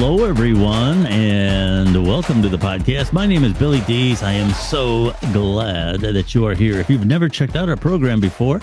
Hello, everyone, and welcome to the podcast. My name is Billy Dees. I am so glad that you are here. If you've never checked out our program before,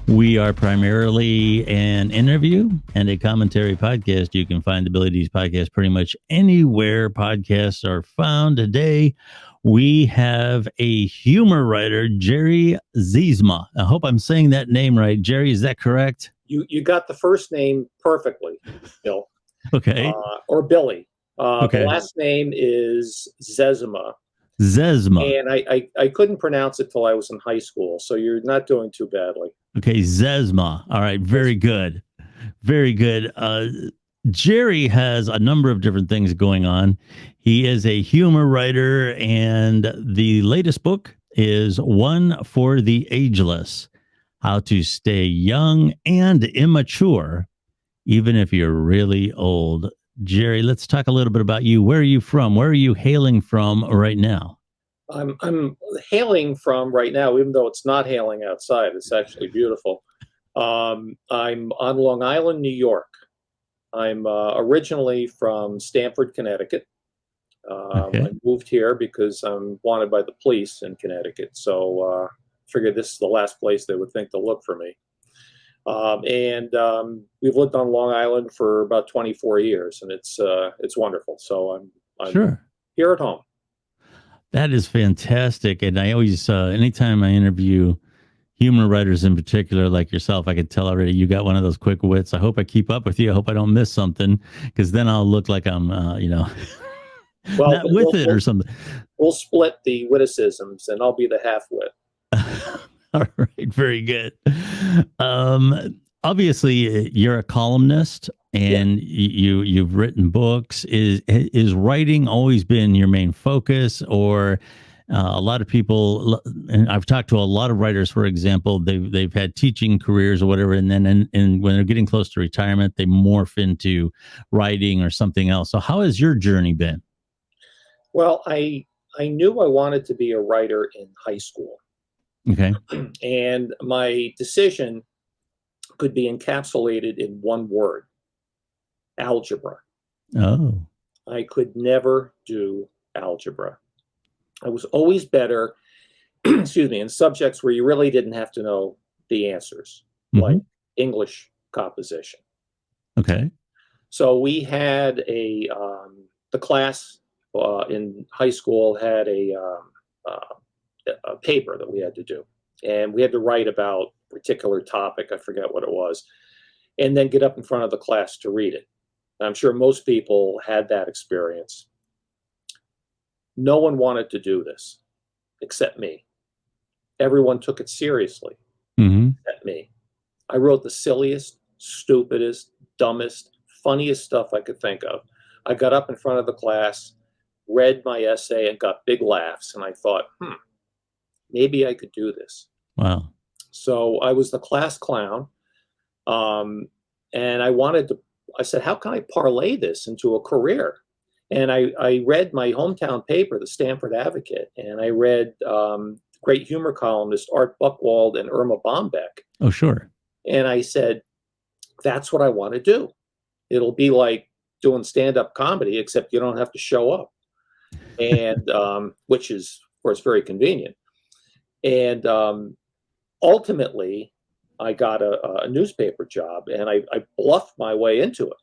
we are primarily an interview and a commentary podcast. You can find the Billy Dees podcast pretty much anywhere podcasts are found. Today, we have a humor writer, Jerry Zezima. I hope I'm saying that name right. Jerry, is that correct? You got the first name perfectly, Bill. Okay. Or Billy. Okay. The last name is Zezima. Zezima. And I couldn't pronounce it till I was in high school, so you're not doing too badly. Okay, Zezima. All right, very good. Very good. Jerry has a number of different things going on. He is a humor writer, and the latest book is One for the Ageless: How to Stay Young and Immature, even if you're really old. Jerry, let's talk a little bit about you. Where are you from? Where are you hailing from right now? I'm hailing from right now, even though it's not hailing outside. It's actually beautiful. I'm on Long Island, New York. I'm originally from Stamford, Connecticut. Okay. I moved here because I'm wanted by the police in Connecticut. So figured this is the last place they would think to look for me. We've lived on Long Island for about 24 years, and it's wonderful. So I'm Sure. here at home. That is fantastic. And I always, anytime I interview humor writers in particular, like yourself, I can tell already you got one of those quick wits. I hope I keep up with you. I hope I don't miss something, because then I'll look like I'm, not with it or something. We'll split the witticisms, and I'll be the half wit. All right, very good. Obviously, you're a columnist, and you've written books. Is writing always been your main focus, or a lot of people? And I've talked to a lot of writers, for example, they've had teaching careers or whatever, and then and when they're getting close to retirement, they morph into writing or something else. So, how has your journey been? Well, I knew I wanted to be a writer in high school. Okay. And my decision could be encapsulated in one word: algebra. Oh. I could never do algebra. I was always better, excuse me, in subjects where you really didn't have to know the answers, like English composition. Okay. So we had the class in high school had a paper that we had to do, and we had to write about a particular topic. I forget what it was, and then get up in front of the class to read it. And I'm sure most people had that experience. No one wanted to do this except me. Everyone took it seriously except me. I wrote the silliest, stupidest, dumbest, funniest stuff I could think of. I got up in front of the class, read my essay, and got big laughs. And I thought, maybe I could do this. Wow. So I was the class clown. And I said, how can I parlay this into a career? And I read my hometown paper, the Stamford Advocate, and I read great humor columnist Art Buchwald and Irma Bombeck. Oh, sure. And I said, that's what I want to do. It'll be like doing stand-up comedy, except you don't have to show up. And which is, of course, very convenient. And ultimately, I got a newspaper job, and I bluffed my way into it.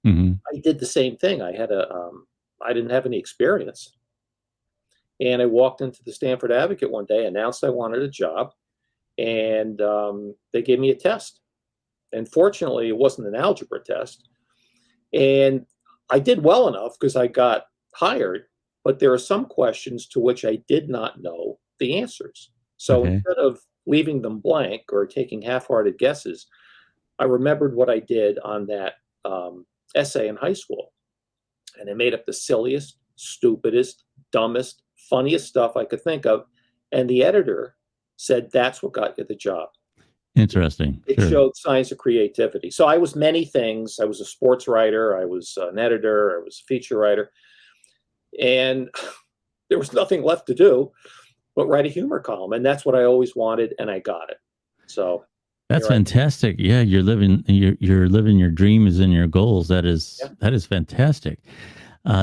I did the same thing. I didn't have any experience. And I walked into the Stamford Advocate one day, announced I wanted a job, and they gave me a test. And fortunately, it wasn't an algebra test. And I did well enough because I got hired, but there are some questions to which I did not know the answers. So instead of leaving them blank or taking half-hearted guesses, I remembered what I did on that essay in high school. And I made up the silliest, stupidest, dumbest, funniest stuff I could think of. And the editor said, that's what got you the job. Interesting. It showed signs of creativity. So I was many things. I was a sports writer. I was an editor. I was a feature writer. And there was nothing left to do but write a humor column. And that's what I always wanted, and I got it. So That's fantastic. Yeah, you're living your dreams and your goals. That is fantastic.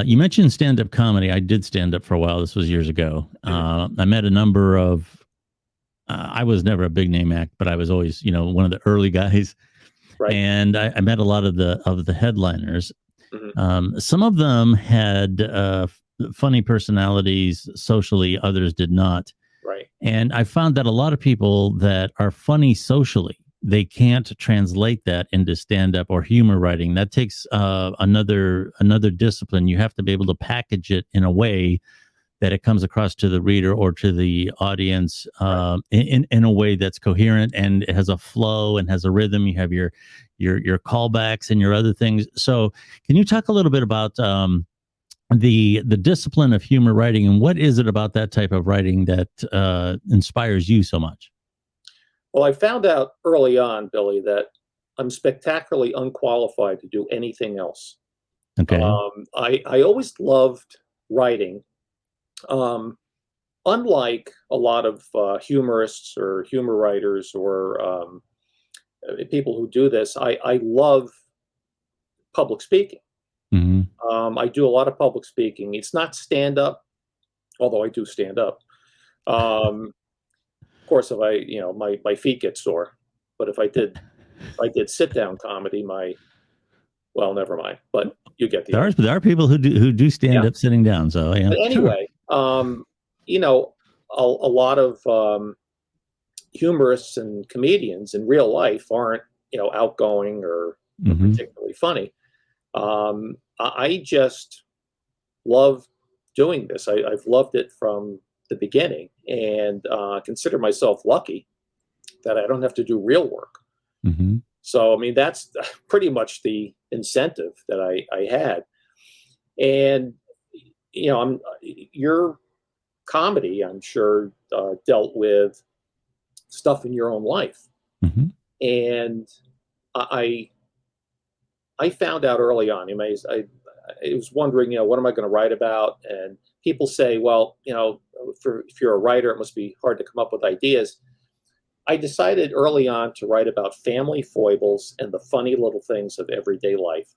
You mentioned stand-up comedy. I did stand up for a while. This was years ago. I met a number of. I was never a big name act, but I was always, one of the early guys. Right. And I met a lot of the headliners. Some of them had funny personalities socially, others did not. Right. And I found that a lot of people that are funny socially, they can't translate that into stand-up or humor writing. That takes another discipline. You have to be able to package it in a way that it comes across to the reader or to the audience in a way that's coherent and it has a flow and has a rhythm. You have your callbacks and your other things. So, can you talk a little bit about the discipline of humor writing, and what is it about that type of writing that inspires you so much? Well, I found out early on, Billy, that I'm spectacularly unqualified to do anything else. Okay. I always loved writing. Unlike a lot of humorists or humor writers or people who do this, I love public speaking. I do a lot of public speaking. It's not stand up, although I do stand up. Of course, if my feet get sore, but if I did sit down comedy, well, never mind. But you get the idea. There are people who do stand up sitting down. So yeah. But anyway, a lot of humorists and comedians in real life aren't outgoing or particularly funny. I just love doing this. I've loved it from the beginning, and consider myself lucky that I don't have to do real work. So, I mean, that's pretty much the incentive that I had. And, your comedy, I'm sure, dealt with stuff in your own life. And I found out early on, I was wondering, what am I going to write about? And people say, well, if you're a writer, it must be hard to come up with ideas. I decided early on to write about family foibles and the funny little things of everyday life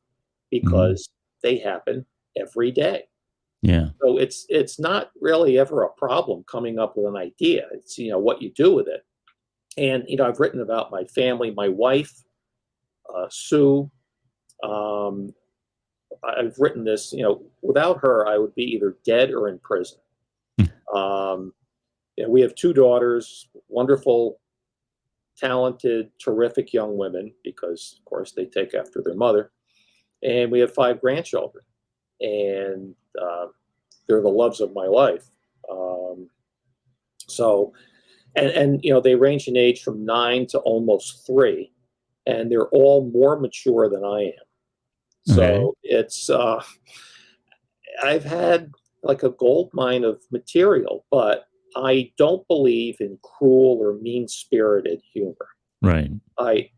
because they happen every day. Yeah. So it's not really ever a problem coming up with an idea. It's, what you do with it. And, I've written about my family, my wife, Sue. I've written this, without her, I would be either dead or in prison. We have 2 daughters, wonderful, talented, terrific young women, because, of course, they take after their mother. And we have 5 grandchildren. And they're the loves of my life. They range in age from 9 to almost 3. And they're all more mature than I am. So it's, I've had like a gold mine of material, but I don't believe in cruel or mean-spirited humor. Right. I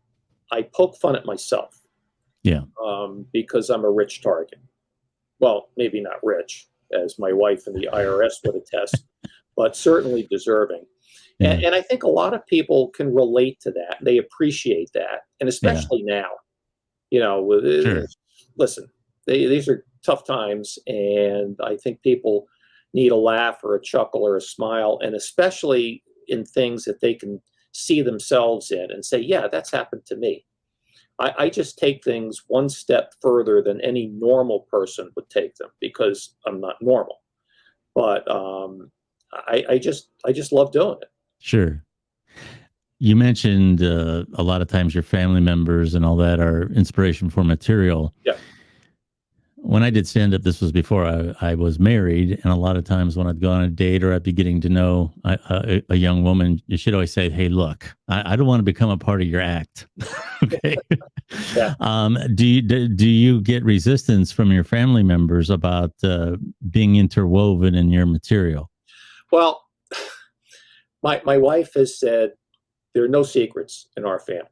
poke fun at myself. Yeah. Because I'm a rich target. Well, maybe not rich, as my wife and the IRS would attest, but certainly deserving. Yeah. And I think a lot of people can relate to that. They appreciate that. And especially now, Sure. Listen, these are tough times. And I think people need a laugh or a chuckle or a smile, and especially in things that they can see themselves in and say, yeah, that's happened to me. I just take things one step further than any normal person would take them because I'm not normal. But I just love doing it. Sure. You mentioned a lot of times your family members and all that are inspiration for material. Yeah. When I did stand up, this was before I was married. And a lot of times when I'd go on a date or I'd be getting to know a young woman, you should always say, hey, look, I don't want to become a part of your act. Okay. Yeah. Do you get resistance from your family members about being interwoven in your material? Well, my wife has said there are no secrets in our family.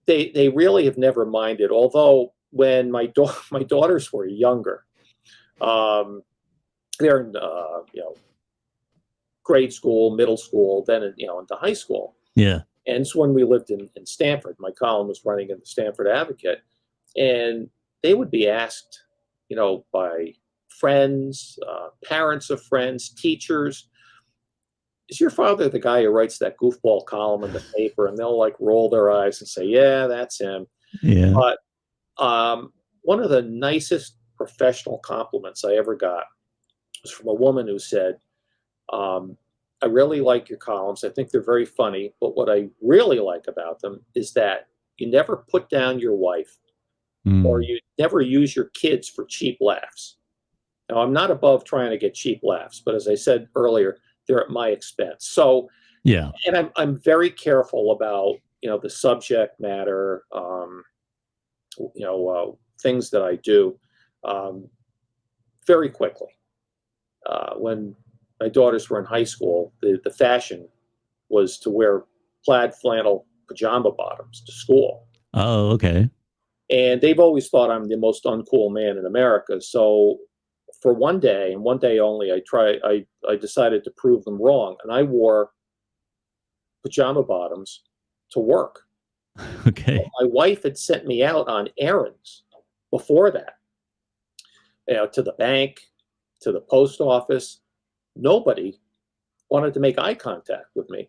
They really have never minded, although when my daughters were younger, they're in grade school, middle school, then into high school. Yeah. And it's when we lived in Stamford. My column was running in the Stamford Advocate, and they would be asked, by friends, parents of friends, teachers, is your father the guy who writes that goofball column in the paper? And they'll like roll their eyes and say, yeah, that's him. Yeah. But one of the nicest professional compliments I ever got was from a woman who said, I really like your columns. I think they're very funny. But what I really like about them is that you never put down your wife or you never use your kids for cheap laughs. Now, I'm not above trying to get cheap laughs, but as I said earlier, they're at my expense. So, yeah, and I'm very careful about, the subject matter, things that I do very quickly. When my daughters were in high school, the fashion was to wear plaid flannel pajama bottoms to school. Oh, okay. And they've always thought I'm the most uncool man in America. So for one day and one day only, I decided to prove them wrong. And I wore pajama bottoms to work. Okay. My wife had sent me out on errands before that, to the bank, to the post office. Nobody wanted to make eye contact with me.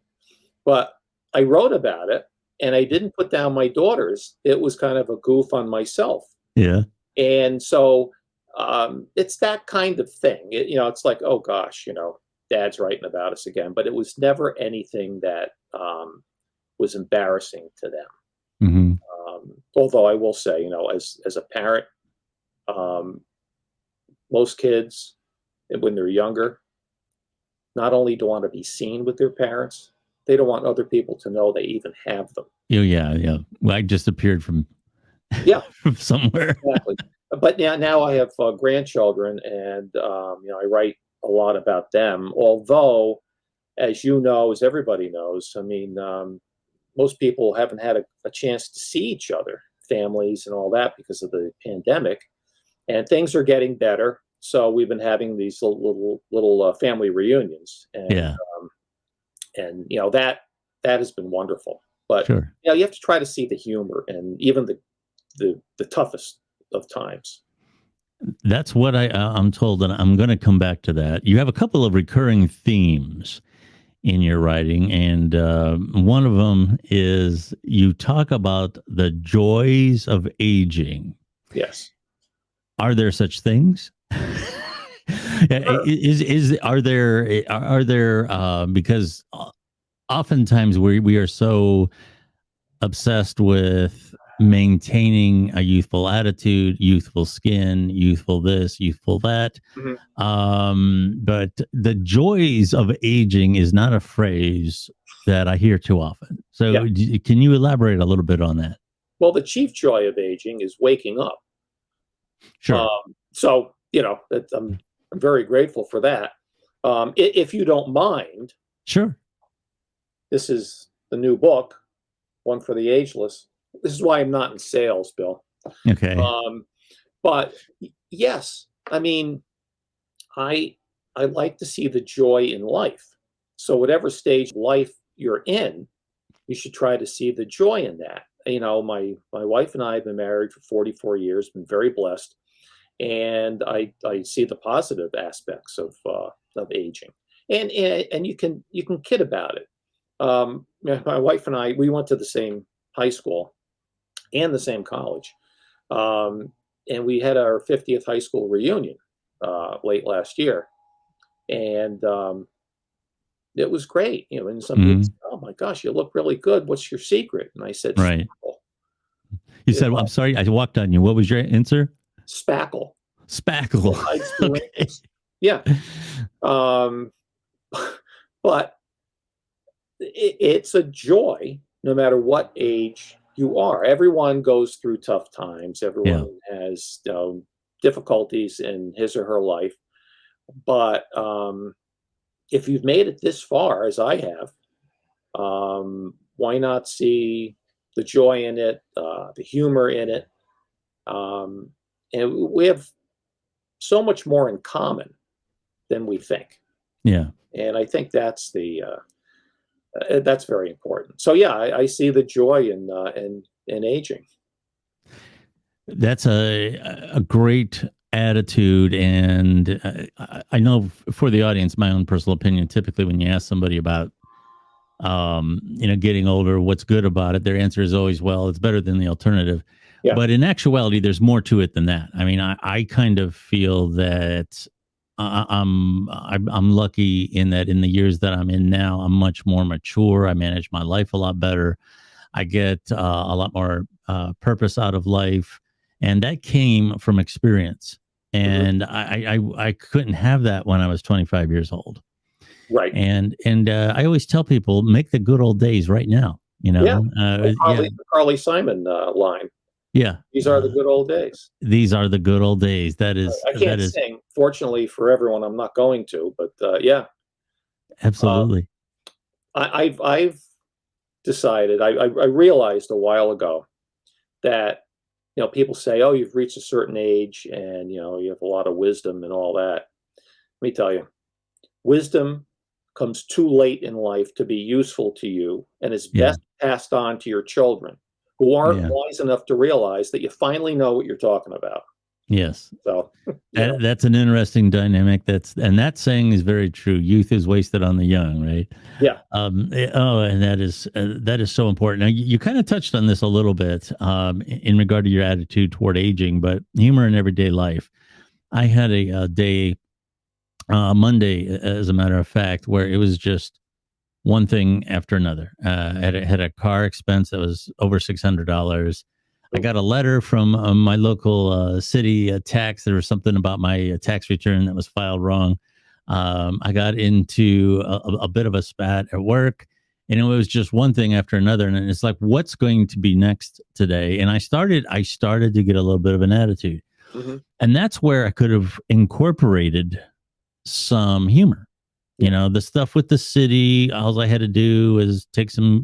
But I wrote about it, and I didn't put down my daughters. It was kind of a goof on myself. Yeah. And so it's that kind of thing. It's like, oh gosh, Dad's writing about us again. But it was never anything that was embarrassing to them. Mm-hmm. Although I will say, as a parent, most kids, when they're younger, not only don't want to be seen with their parents, they don't want other people to know they even have them. Oh, yeah. Well, I just appeared from from somewhere. Exactly. But now I have grandchildren, and I write a lot about them. Although, as as everybody knows, I mean, most people haven't had a chance to see each other, families and all that, because of the pandemic. And things are getting better. So we've been having these little family reunions, and that has been wonderful. But sure. you have to try to see the humor and even the toughest of times. That's what I'm told, and I'm going to come back to that. You have a couple of recurring themes in your writing, and one of them is you talk about the joys of aging. Yes. Are there such things? Sure. Are there because oftentimes we are so obsessed with maintaining a youthful attitude, youthful skin, youthful this, youthful that. Mm-hmm. But the joys of aging is not a phrase that I hear too often. So can you elaborate a little bit on that? Well, the chief joy of aging is waking up. Sure. So, I'm very grateful for that. If you don't mind. Sure. This is the new book, One for the Ageless. This is why I'm not in sales, Bill. Okay. But yes, I mean, I like to see the joy in life. So whatever stage of life you're in, you should try to see the joy in that. My wife and I have been married for 44 years, been very blessed. And I see the positive aspects of aging. And you can kid about it. My wife and I, we went to the same high school and the same college. And we had our 50th high school reunion late last year. And it was great. And some people said, oh my gosh, you look really good. What's your secret? And I said, right. Spackle. You said, well, I'm sorry, I walked on you. What was your answer? Spackle. Okay. Yeah. But it's a joy no matter what age you are. Everyone goes through tough times. Everyone has difficulties in his or her life. But if you've made it this far, as I have, why not see the joy in it, the humor in it? And we have so much more in common than we think. Yeah. And I think that's the That's very important. So yeah, I see the joy in aging. That's a great attitude, and I know for the audience, my own personal opinion. Typically, when you ask somebody about getting older, what's good about it, their answer is always, well, it's better than the alternative. Yeah. But in actuality, there's more to it than that. I mean, I kind of feel that I'm lucky in that in the years that I'm in now, I'm much more mature. I manage my life a lot better. I get a lot more purpose out of life, and that came from experience. Hmm. And I couldn't have that when I was 25 years old. Right. And I always tell people, make the good old days right now. Yeah. Yeah, The Carly Simon line. yeah. These are the good old days. These are the good old days. I That can't is sing, fortunately for everyone. I'm not going to, but yeah. Um, absolutely. I've decided. I realized a while ago that people say, "Oh, you've reached a certain age, and you have a lot of wisdom and all that." Let me tell you, wisdom comes too late in life to be useful to you, and is Yeah, best passed on to your children, who aren't yeah, wise enough to realize that you finally know what you're talking about. yes. So, That's an interesting dynamic. And that saying is very true. Youth is wasted on the young, right? yeah. Oh, and that is so important. Now, you kind of touched on this a little bit in regard to your attitude toward aging, but humor in everyday life. I had a day, Monday, as a matter of fact, where it was just one thing after another. Had a car expense that was over $600. I got a letter from my local city tax. There was something about my tax return that was filed wrong. I got into a bit of a spat at work, and it was just one thing after another. And it's like, what's going to be next today? And I started to get a little bit of an attitude, Hmm. and that's where I could have incorporated some humor. Yeah. The stuff with the city, all I had to do was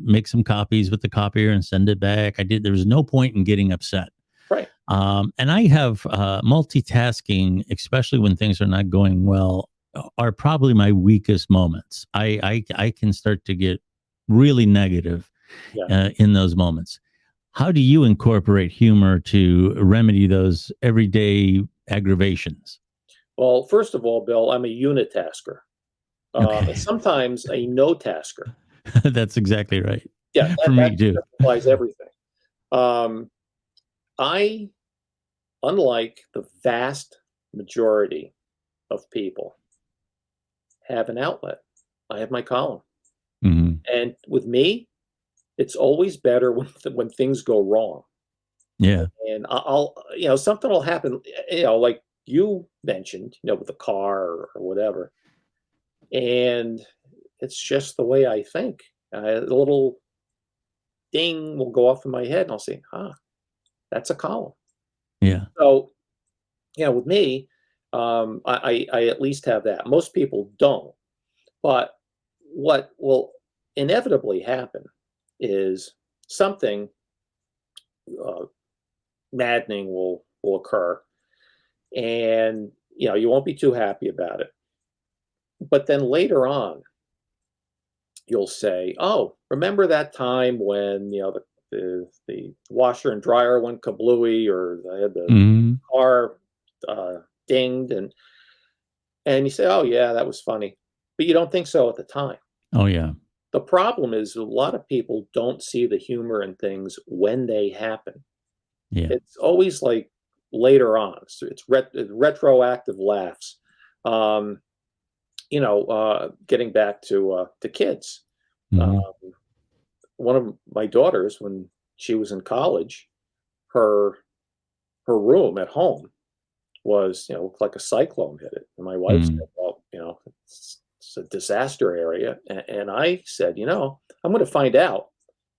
make some copies with the copier and send it back. There was no point in getting upset. Right. And I have multitasking, especially when things are not going well, are probably my weakest moments. I can start to get really negative Yeah. in those moments. How do you incorporate humor to remedy those everyday aggravations? Well, first of all, Bill, I'm a unitasker. And Okay. sometimes a no tasker. That's exactly right. Yeah, For that me too. justifies everything. Um, I, unlike the vast majority of people, have an outlet. I have my column, Hmm. and with me, it's always better when things go wrong. Yeah. And I'll something will happen, like you mentioned, with the car or whatever, and it's just the way I think. A little ding will go off in my head, and I'll say, "Huh, that's a column." Yeah. So, with me, I at least have that. Most people don't. But what will inevitably happen is something uh, maddening will occur, and you won't be too happy about it. But then later on, you'll say, "Oh, remember that time when the washer and dryer went kablooey, or I had the Hmm. car dinged," and you say, "Oh yeah, that was funny," but you don't think so at the time. Oh yeah. The problem is a lot of people don't see the humor in things when they happen. Yeah. It's always like later on. It's retroactive laughs. Um, getting back to kids. Hmm. Um, one of my daughters, when she was in college, her her room at home was, looked like a cyclone hit it. And my wife Hmm. said, "Well, it's a disaster area." And I said, "I'm going to find out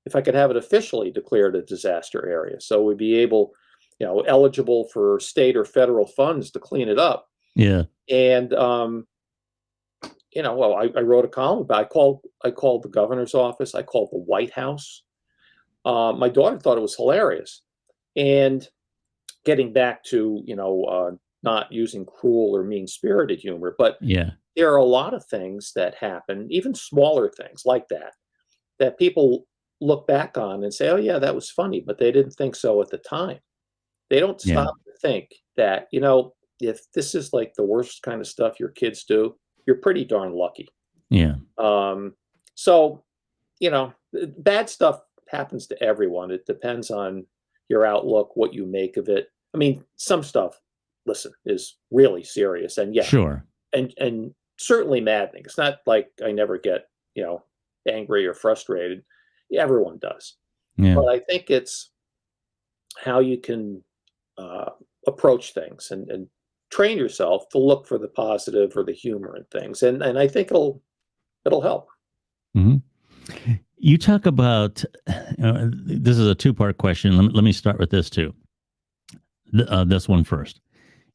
if I could have it officially declared a disaster area, so we'd be able, eligible for state or federal funds to clean it up." Yeah. And well, I wrote a column about. I called the governor's office. I called the White House. My daughter thought it was hilarious. And getting back to not using cruel or mean spirited humor, but Yeah. there are a lot of things that happen, even smaller things like that, that people look back on and say, "Oh yeah, that was funny," but they didn't think so at the time. They don't Yeah. stop to think that, if this is like the worst kind of stuff your kids do, you're pretty darn lucky. Yeah. So, bad stuff happens to everyone. It depends on your outlook, what you make of it. I mean, some stuff, listen, is really serious, and yeah, Sure. and certainly maddening. It's not like I never get, angry or frustrated. Everyone does. Yeah. But I think it's how you can uh, approach things and train yourself to look for the positive or the humor in things, and I think it'll help. Hmm. You talk about this is a two-part question. Let me start with this too. This one first.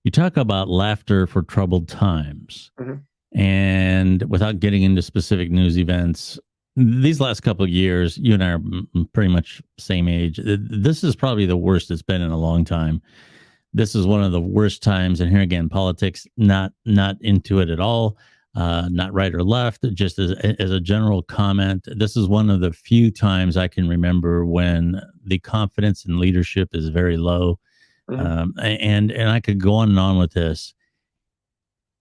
You talk about laughter for troubled times, Mhm. and without getting into specific news events, these last couple of years, you and I are pretty much same age. This is probably the worst it's been in a long time. This is one of the worst times, and here again, politics not into it at all. Not right or left, just as a general comment. This is one of the few times I can remember when the confidence in leadership is very low. Mhm. And I could go on with this.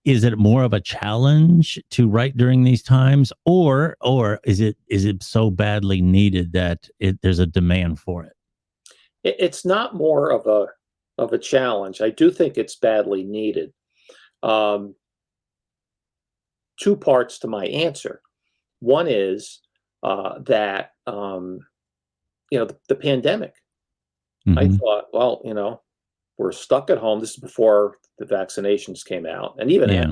Is it more of a challenge to write during these times, or is it so badly needed that there's a demand for it? It's not more of a challenge. I do think it's badly needed. Um, Two parts to my answer. One is that the pandemic. I Hmm. thought, well, we're stuck at home. This is before the vaccinations came out, and even Yeah.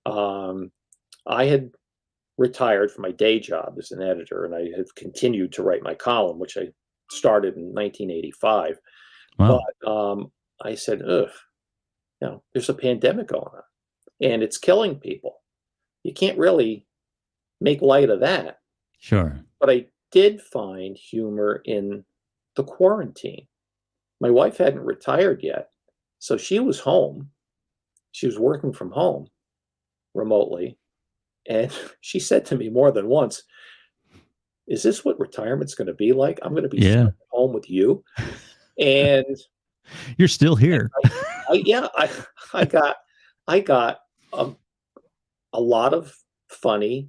after. Um, I had retired from my day job as an editor, and I have continued to write my column, which I started in 1985. But Wow. I said, ugh, there's a pandemic going on, and it's killing people. You can't really make light of that. Sure. But I did find humor in the quarantine. My wife hadn't retired yet, so she was home. She was working from home remotely. And she said to me more than once, "Is this what retirement's going to be like? I'm going to be stuck Yeah. at home with you." And You're still here. yeah, I got, I got a, a lot of funny,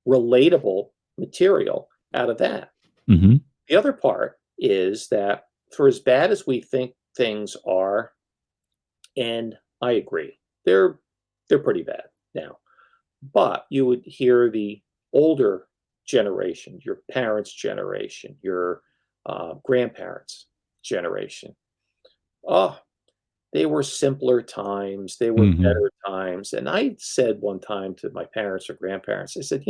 relatable material out of that. Hmm. The other part is that for as bad as we think things are, and I agree, they're pretty bad now. But you would hear the older generation, your parents' generation, your grandparents' generation. Oh, they were simpler times. They were Hmm. better times. And I said one time to my parents or grandparents, I said,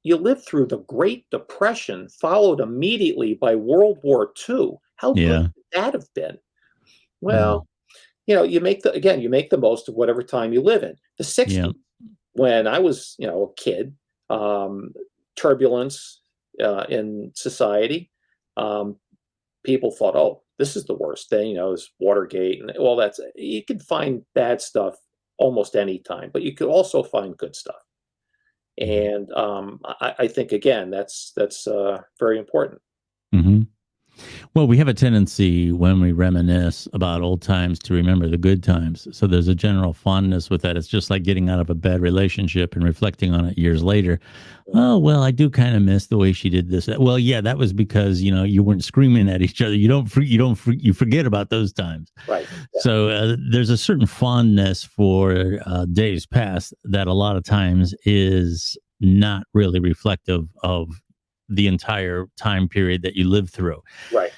you lived through the Great Depression, followed immediately by World War II. How good Yeah. could that have been? Mm. Well, you make the most of whatever time you live in. The Yeah. 60s, when I was, a kid, um, turbulence in society, um, people thought, oh, this is the worst thing, is Watergate and all that. You can find bad stuff almost any time, but you could also find good stuff. And I think again, that's very important. Hmm. Well, we have a tendency when we reminisce about old times to remember the good times. So there's a general fondness with that. It's just like getting out of a bad relationship and reflecting on it years later. Oh, well, I do kind of miss the way she did this. Well, yeah, that was because, you weren't screaming at each other. You forget about those times. Right. Yeah. So there's a certain fondness for days past that a lot of times is not really reflective of the entire time period that you lived through. Right.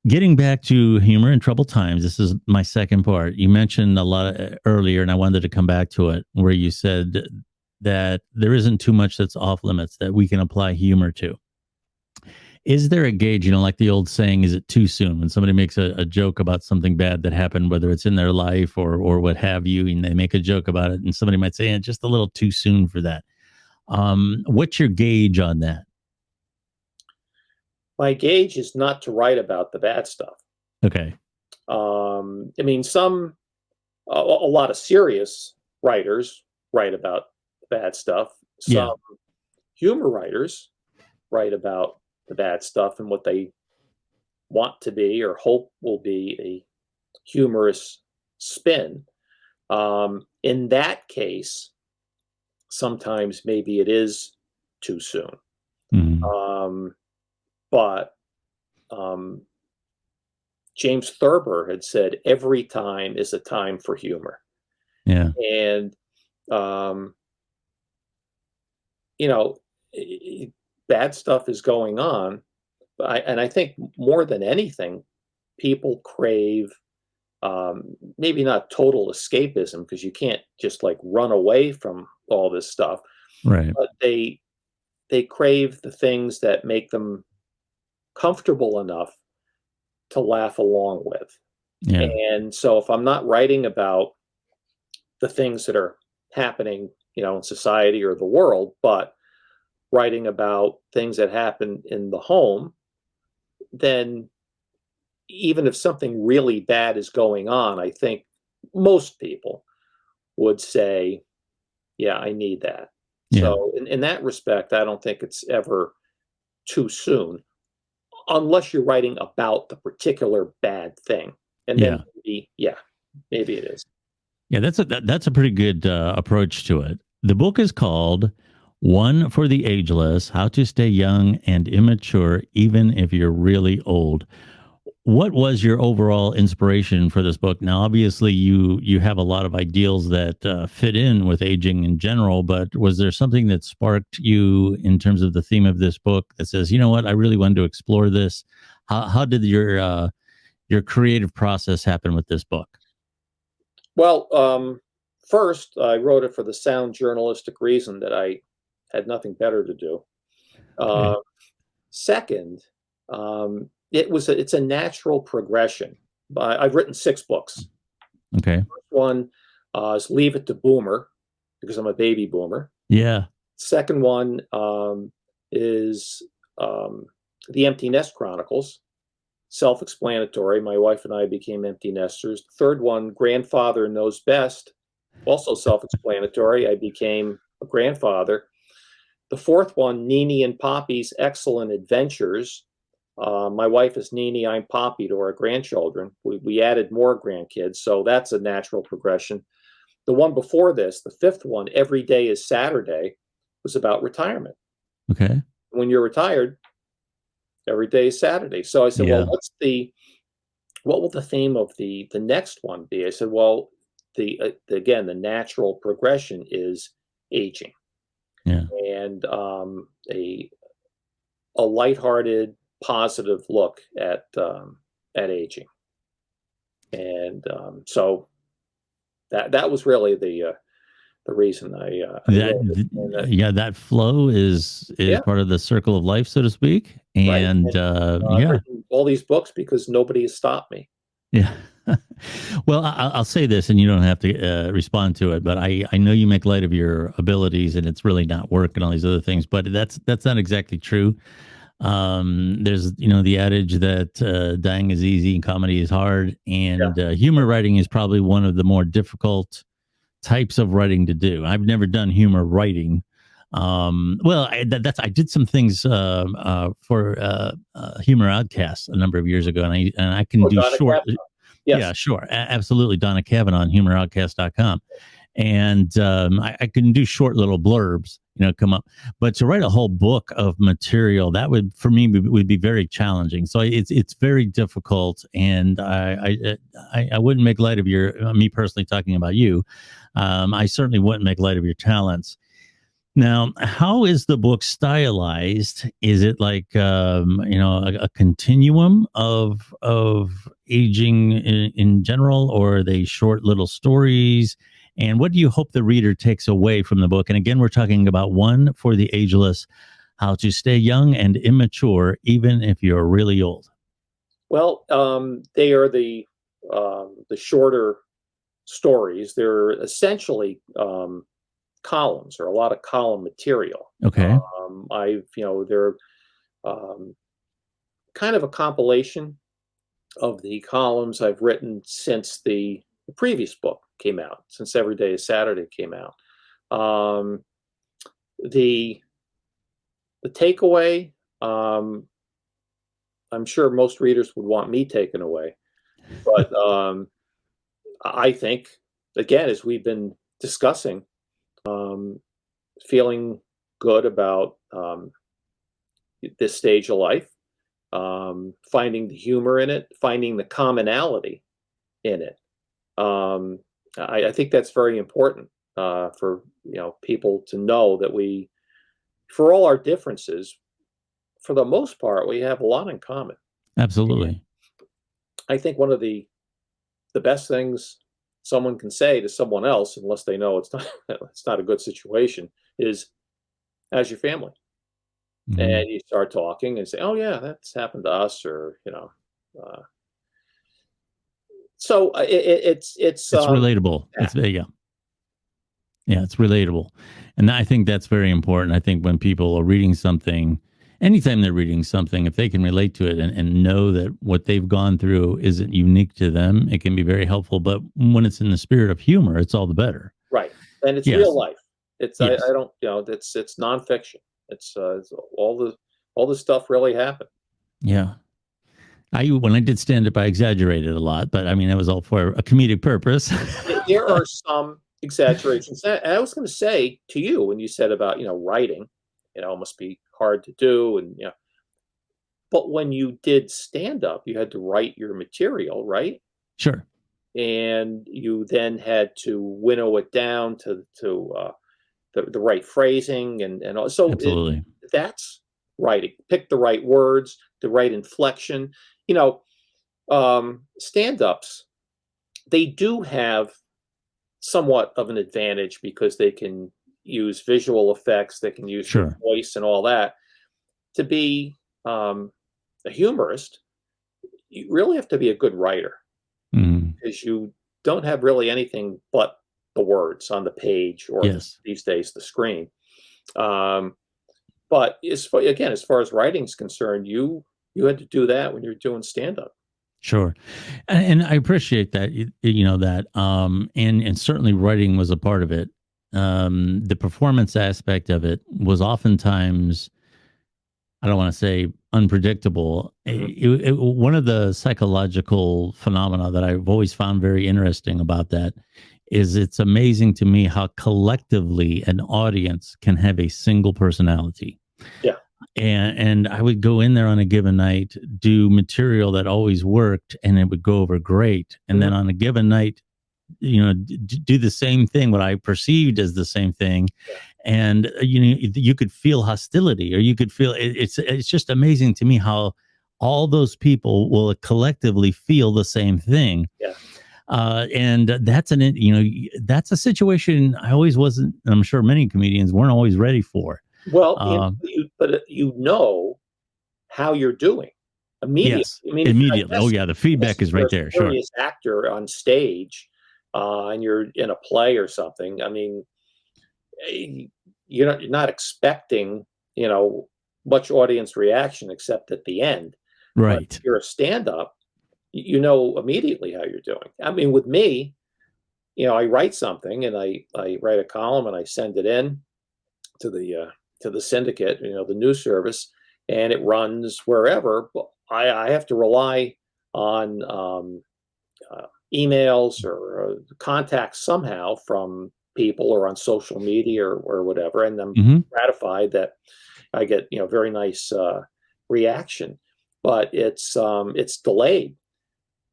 Getting back to humor in troubled times, this is my second part. You mentioned a lot earlier, and I wanted to come back to it, where you said that there isn't too much that's off limits that we can apply humor to. Is there a gauge, like the old saying, is it too soon? When somebody makes a joke about something bad that happened, whether it's in their life or what have you, and they make a joke about it, and somebody might say, just a little too soon for that. What's your gauge on that? My gauge is not to write about the bad stuff. Okay. I mean, a lot of serious writers write about bad stuff. Yeah. Some humor writers write about the bad stuff and what they want to be or hope will be a humorous spin. In that case, sometimes maybe it is too soon. But James Thurber had said, every time is a time for humor. Yeah. And, bad stuff is going on. And I think more than anything, people crave maybe not total escapism, because you can't just like run away from all this stuff, Right. but they crave the things that make them comfortable enough to laugh along with. Yeah. And so if I'm not writing about the things that are happening, in society or the world, but writing about things that happen in the home, then even if something really bad is going on, I think most people would say, yeah, I need that. Yeah. So in that respect, I don't think it's ever too soon, unless you're writing about the particular bad thing. And then maybe it is. Yeah, that's a pretty good approach to it. The book is called One for the Ageless: How to Stay Young and Immature Even if You're Really Old. What was your overall inspiration for this book? Now, obviously, you have a lot of ideals that fit in with aging in general, but was there something that sparked you in terms of the theme of this book that says, you know what, I really wanted to explore this? How did your creative process happen with this book? Well, first, I wrote it for the sound journalistic reason that I had nothing better to do. Okay. Second, it's a natural progression. I've written 6 books. Okay. First one is Leave It to Boomer, because I'm a baby boomer. Yeah. Second one is The Empty Nest Chronicles. Self-explanatory. My wife and I became empty nesters. The third one, Grandfather Knows Best. Also self-explanatory. I became a grandfather. The fourth one, Nini and Poppie's Excellent Adventures. My wife is Nini, I'm Poppie to our grandchildren. We added more grandkids, so that's a natural progression. The one before this, the fifth one, Every Day is Saturday, was about retirement. Okay. When you're retired, every day is Saturday. So I said, Yeah. well, what will the theme of the next one be? I said, well, again, the natural progression is aging. Yeah. And a lighthearted, positive look at aging. And so that was really the reason I that flow is part of the circle of life, so to speak. And, right. I've written all these books because nobody has stopped me. Yeah. Well, I'll say this, and you don't have to respond to it, but I know you make light of your abilities, and it's really not work and all these other things. But that's not exactly true. There's the adage that dying is easy and comedy is hard, and humor writing is probably one of the more difficult types of writing to do. I've never done humor writing. I did some things for Humor Outcast a number of years ago, and I can do Donna short. Kavanaugh. Yes. Yeah, sure, absolutely. Donna Kavanaugh on humoroutcast.com. And I can do short little blurbs, come up. But to write a whole book of material, that would, for me, would be very challenging. So it's very difficult, and I wouldn't make light of me personally talking about you. I certainly wouldn't make light of your talents. Now, how is the book stylized? Is it like a continuum of aging in general, or are they short little stories? And what do you hope the reader takes away from the book? And again, we're talking about One for the Ageless: How to Stay Young and Immature Even if You're Really Old. Well, they are the shorter stories. They're essentially columns, or a lot of column material. Okay. They're kind of a compilation of the columns I've written since the previous book came out, since Every Day is Saturday came out. The the takeaway, I'm sure most readers would want me taken away, but I think, again, as we've been discussing, feeling good about this stage of life, finding the humor in it, finding the commonality in it. I think that's very important for people to know that for all our differences, for the most part, we have a lot in common. Absolutely. And I think one of the best things someone can say to someone else, unless they know it's not a good situation, is "How's your family?" Mm-hmm. And you start talking and say, "Oh yeah, that's happened to us," or So it's relatable. yeah. Yeah, it's relatable. And I think that's very important. I think when people are reading something, anytime they're reading something, if they can relate to it and know that what they've gone through isn't unique to them, it can be very helpful. But when it's in the spirit of humor, it's all the better. Right. And it's Yes. real life. It's Yes. I don't it's nonfiction. It's all the stuff really happened. Yeah. When I did stand up, I exaggerated a lot, but I mean, it was all for a comedic purpose. There are some exaggerations. And I was going to say to you when you said about, writing, it must be hard to do. And, but when you did stand up, you had to write your material, right? Sure. And you then had to winnow it down to the right phrasing and also Absolutely. that's writing. Pick the right words, the right inflection. Stand-ups, they do have somewhat of an advantage because they can use visual effects, they can use your voice and all that. To be a humorist, you really have to be a good writer because you don't have really anything but the words on the page or these days the screen. But as far as writing is concerned, you had to do that when you're doing stand-up. Sure. And I appreciate that, and certainly writing was a part of it. The performance aspect of it was oftentimes, I don't want to say unpredictable. One of the psychological phenomena that I've always found very interesting about that is it's amazing to me how collectively an audience can have a single personality. Yeah. And I would go in there on a given night, do material that always worked, and it would go over great. And then on a given night, do the same thing, what I perceived as the same thing. And, you could feel hostility, or you could feel it's just amazing to me how all those people will collectively feel the same thing. Yeah. And that's that's a situation I always wasn't, and I'm sure many comedians weren't always ready for. Well, but you know how you're doing immediately. Yes, immediately. Oh yeah, the feedback is right there. Sure. Actor on stage, and you're in a play or something. I mean, you're not expecting much audience reaction except at the end. Right. But if you're a stand-up, you know immediately how you're doing. I mean, with me, I write something and I write a column and I send it in to the syndicate, the news service, and it runs wherever. But I have to rely on emails or contacts somehow from people or on social media or whatever, and I'm gratified that I get very nice reaction. But it's delayed.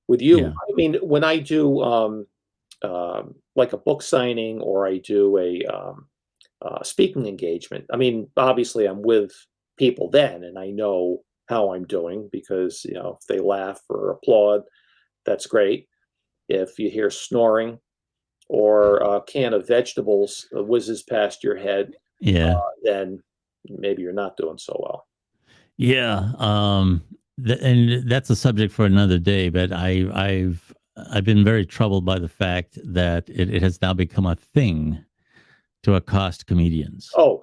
With you, yeah. I mean, when I do like a book signing or I do a speaking engagement, I mean, obviously I'm with people then and I know how I'm doing because, if they laugh or applaud, that's great. If you hear snoring or a can of vegetables whizzes past your head, then maybe you're not doing so well. Yeah. And that's a subject for another day, but I've been very troubled by the fact that it has now become a thing to accost comedians. Oh,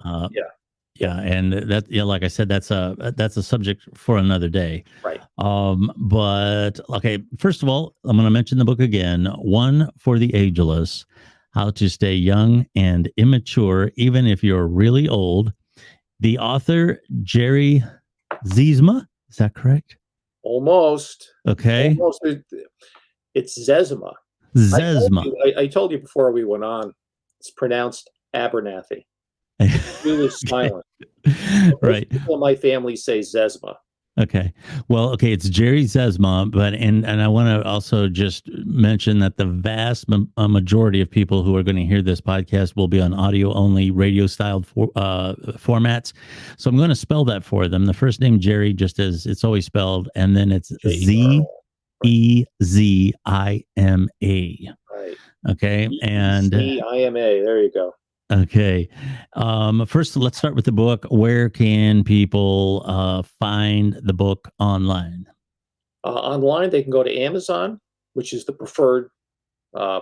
yeah, and that, like I said, that's a subject for another day. Right. But okay, first of all, I'm going to mention the book again. One for the Ageless: How to Stay Young and Immature, Even If You're Really Old. The author, Jerry Zezima. Is that correct? Almost. Okay. Almost. It's Zezima. Zezima. I told you before we went on, it's pronounced Abernathy. It was silent. Right. People in my family say Zezima. Okay. Well, okay, it's Jerry Zezima, but and I want to also just mention that the vast majority of people who are going to hear this podcast will be on audio only, radio styled formats. So I'm going to spell that for them. The first name Jerry, just as it's always spelled, and then it's Zezima. Right. Okay, and Zezima. There you go. Okay. First, let's start with the book. Where can people find the book online? Online, they can go to Amazon, which is the preferred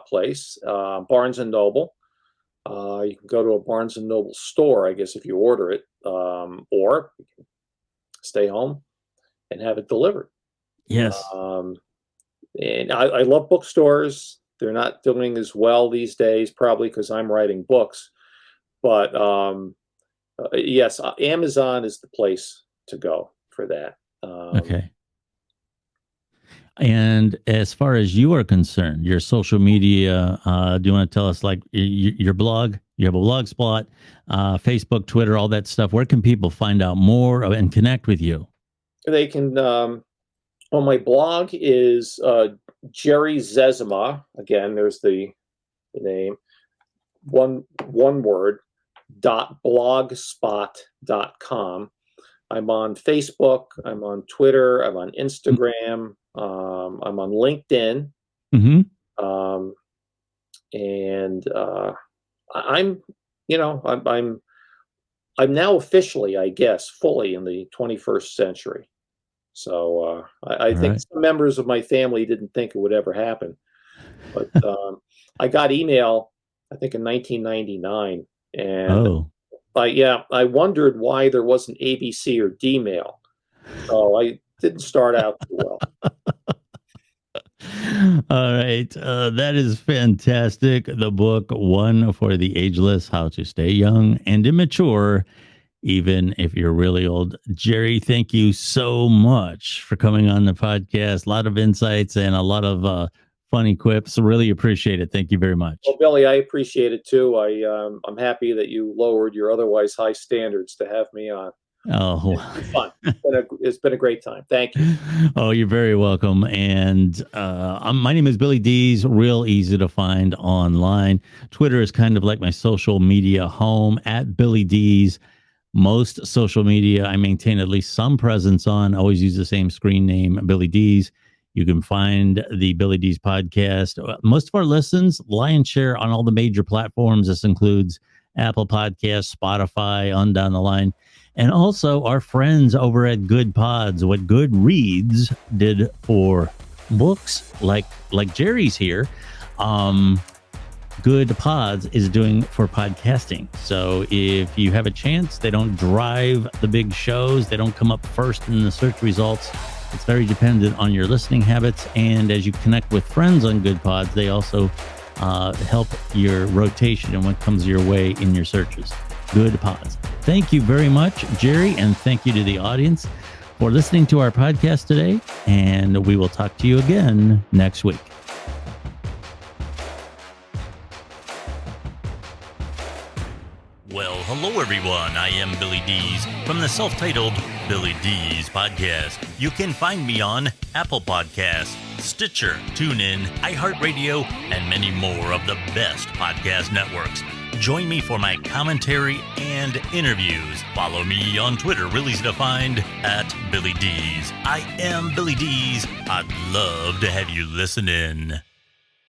place. Barnes and Noble. You can go to a Barnes and Noble store, I guess, if you order it, or you can stay home and have it delivered. Yes. And I love bookstores. They're not doing as well these days, probably because I'm writing books. But yes, Amazon is the place to go for that. Okay. And as far as you are concerned, your social media, do you want to tell us, like, your blog? You have a blog spot, Facebook, Twitter, all that stuff. Where can people find out more and connect with you? They can, on my blog is Jerry Zezima. Again, there's the name, one word, .blogspot.com. I'm on Facebook. I'm on Twitter. I'm on Instagram. I'm on LinkedIn. Mm-hmm. And I'm now officially, I guess, fully in the 21st century. So I think some members of my family didn't think it would ever happen. But I got email, I think, in 1999. And I wondered why there wasn't ABC or D-mail. So I didn't start out too well. All right. That is fantastic. The book, One for the Ageless, How to Stay Young and Immature, even if you're really old. Jerry, thank you so much for coming on the podcast. A lot of insights and a lot of funny quips. Really appreciate it. Thank you very much. Well, Billy, I appreciate it too. I'm happy that you lowered your otherwise high standards to have me on. Oh, it's fun. It's been a great time. Thank you. Oh, you're very welcome. And my name is Billy Dees. Real easy to find online. Twitter is kind of like my social media home, at Billy Dees. Most social media I maintain at least some presence on. Always use the same screen name, Billy Dees. You can find the Billy Dees podcast. Most of our listens, lion's share, on all the major platforms. This includes Apple Podcasts, Spotify, on down the line. And also our friends over at Goodpods. What Goodreads did for books, like Jerry's here, Goodpods is doing for podcasting. So if you have a chance, they don't drive the big shows. They don't come up first in the search results. It's very dependent on your listening habits. And as you connect with friends on Goodpods, they also help your rotation and what comes your way in your searches. Goodpods. Thank you very much, Jerry, and thank you to the audience for listening to our podcast today. And we will talk to you again next week. Well, hello, everyone. I am Billy Dees from the self-titled Billy Dees podcast. You can find me on Apple Podcasts, Stitcher, TuneIn, iHeartRadio, and many more of the best podcast networks. Join me for my commentary and interviews. Follow me on Twitter, real easy to find, at Billy Dees. I am Billy Dees. I'd love to have you listen in.